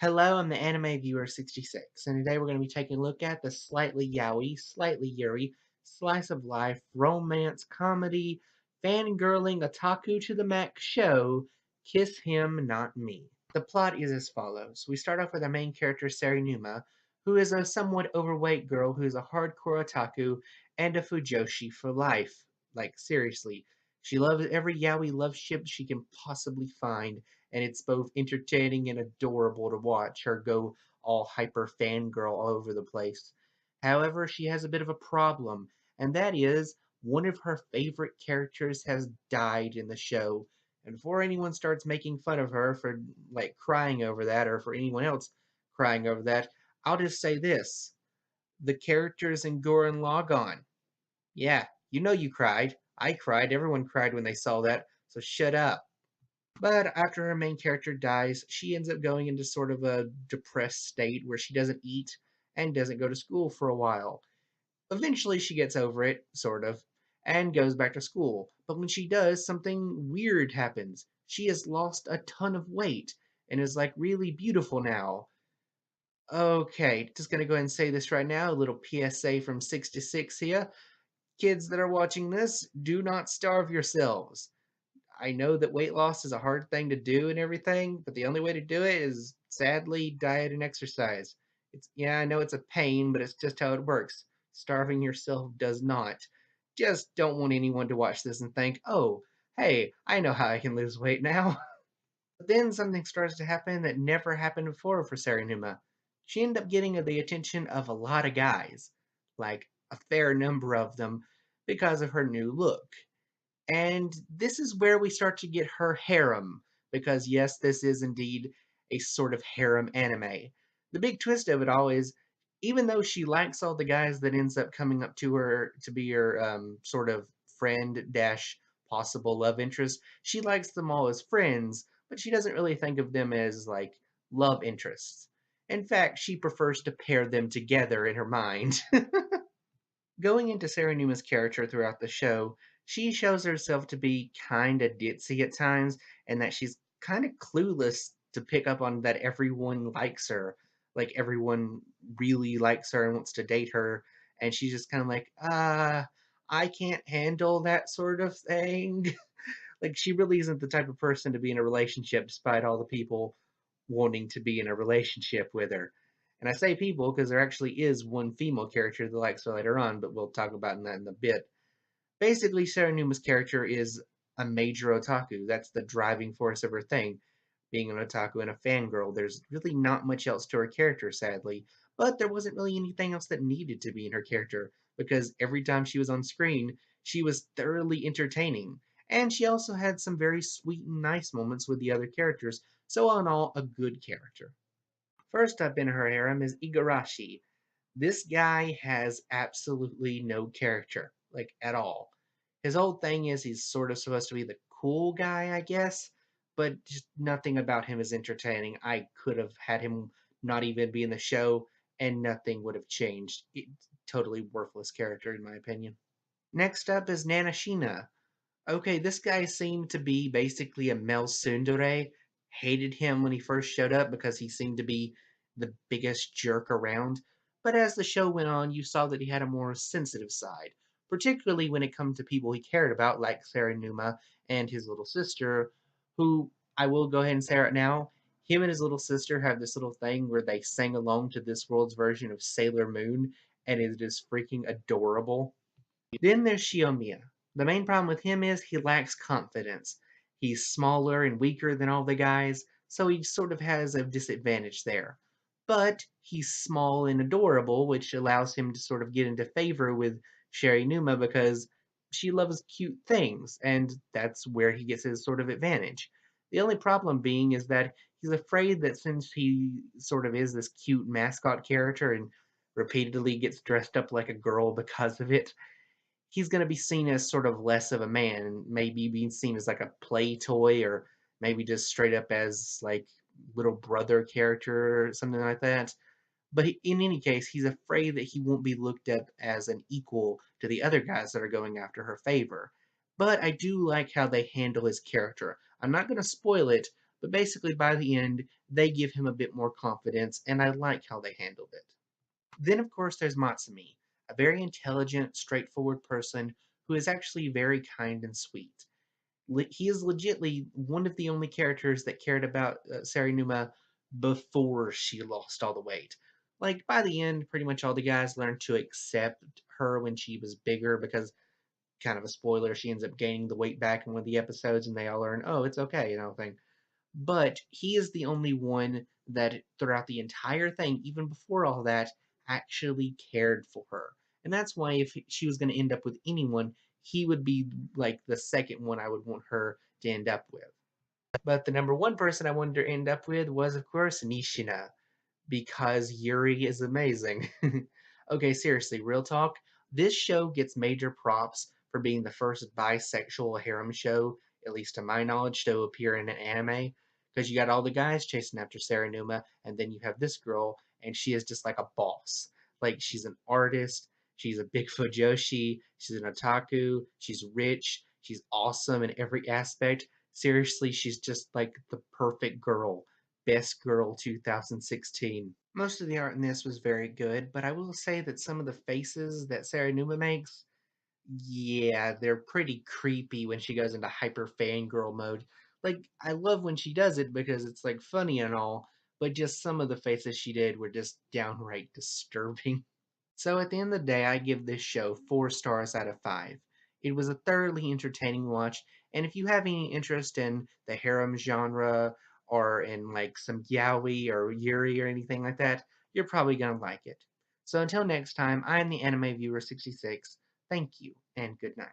Hello, I'm the Anime Viewer 66, and today we're going to be taking a look at the slightly yaoi, slightly yuri, slice of life, romance, comedy, fangirling, otaku to the max show, Kiss Him, Not Me. The plot is as follows. We start off with our main character, Sarinuma, who is a somewhat overweight girl who is a hardcore otaku and a fujoshi for life. Like, seriously. She loves every yaoi love ship she can possibly find, and it's both entertaining and adorable to watch her go all hyper fangirl all over the place. However, she has a bit of a problem, and that is one of her favorite characters has died in the show. And before anyone starts making fun of her for like crying over that, or for anyone else crying over that, I'll just say this. The characters in Gurren Lagann. Yeah, you know you cried. I cried. Everyone cried when they saw that, so shut up. But after her main character dies, she ends up going into sort of a depressed state where she doesn't eat and doesn't go to school for a while. Eventually, she gets over it, sort of, and goes back to school. But when she does, something weird happens. She has lost a ton of weight and is like really beautiful now. Okay, just gonna go ahead and say this right now. A little PSA from 66 here. Kids that are watching this, do not starve yourselves. I know that weight loss is a hard thing to do and everything, but the only way to do it is sadly diet and exercise. I know it's a pain, but it's just how it works. Starving yourself does not. Just don't want anyone to watch this and think, "Oh, hey, I know how I can lose weight now." But then something starts to happen that never happened before for Saranuma. She ended up getting the attention of a lot of guys, like a fair number of them, because of her new look. And this is where we start to get her harem, because yes, this is indeed a sort of harem anime. The big twist of it all is, even though she likes all the guys that ends up coming up to her to be her sort of friend dash possible love interest, she likes them all as friends, but she doesn't really think of them as like love interests. In fact, she prefers to pair them together in her mind. Going into Sarah Numa's character throughout the show, she shows herself to be kinda ditzy at times, and that she's kinda clueless to pick up on that everyone likes her. Like, everyone really likes her and wants to date her, and she's just kinda like, I can't handle that sort of thing." Like, she really isn't the type of person to be in a relationship despite all the people wanting to be in a relationship with her. And I say people because there actually is one female character that likes her later on, but we'll talk about that in a bit. Basically, Sarah Numa's character is a major otaku. That's the driving force of her thing. Being an otaku and a fangirl, there's really not much else to her character, sadly. But there wasn't really anything else that needed to be in her character, because every time she was on screen, she was thoroughly entertaining. And she also had some very sweet and nice moments with the other characters, so all in all, a good character. First up in her harem is Igarashi. This guy has absolutely no character, like at all. His whole thing is he's sort of supposed to be the cool guy, I guess, but just nothing about him is entertaining. I could have had him not even be in the show, and nothing would have changed. Totally worthless character, in my opinion. Next up is Nanashina. Okay, this guy seemed to be basically a male tsundere. Hated him when he first showed up because he seemed to be the biggest jerk around. But as the show went on, you saw that he had a more sensitive side, particularly when it come to people he cared about, like Saranuma and his little sister, who I will go ahead and say right now, him and his little sister have this little thing where they sing along to this world's version of Sailor Moon, and it is freaking adorable. Then there's Shiomiya. The main problem with him is he lacks confidence. He's smaller and weaker than all the guys, so he sort of has a disadvantage there. But he's small and adorable, which allows him to sort of get into favor with Sherry Numa because she loves cute things, and that's where he gets his sort of advantage. The only problem being is that he's afraid that since he sort of is this cute mascot character and repeatedly gets dressed up like a girl because of it, he's going to be seen as sort of less of a man and maybe being seen as like a play toy, or maybe just straight up as like little brother character or something like that. But in any case, he's afraid that he won't be looked at as an equal to the other guys that are going after her favor. But I do like how they handle his character. I'm not going to spoil it, but basically by the end, they give him a bit more confidence, and I like how they handled it. Then, of course, there's Matsumi, a very intelligent, straightforward person who is actually very kind and sweet. He is legitly one of the only characters that cared about Sarinuma before she lost all the weight. Like, by the end, pretty much all the guys learned to accept her when she was bigger because, kind of a spoiler, she ends up gaining the weight back in one of the episodes and they all learn, oh, it's okay, thing. But he is the only one that throughout the entire thing, even before all that, actually cared for her. And that's why if she was going to end up with anyone, he would be like the second one I would want her to end up with. But the number one person I wanted to end up with was, of course, Nishina because Yuri is amazing. Okay, seriously, real talk. This show gets major props for being the first bisexual harem show, at least to my knowledge, to appear in an anime. Because you got all the guys chasing after Saranuma, and then you have this girl, and she is just like a boss. Like, she's an artist, she's a big fujoshi, she's an otaku, she's rich, she's awesome in every aspect. Seriously, she's just like the perfect girl. Best Girl 2016. Most of the art in this was very good, but I will say that some of the faces that Sarah Numa makes, yeah, they're pretty creepy when she goes into hyper fangirl mode. Like, I love when she does it because it's like funny and all, but just some of the faces she did were just downright disturbing. So at the end of the day, I give this show 4 stars out of 5. It was a thoroughly entertaining watch, and if you have any interest in the harem genre or in like some yaoi or yuri or anything like that, you're probably gonna like it. So until next time, I am the Anime Viewer 66. Thank you and good night.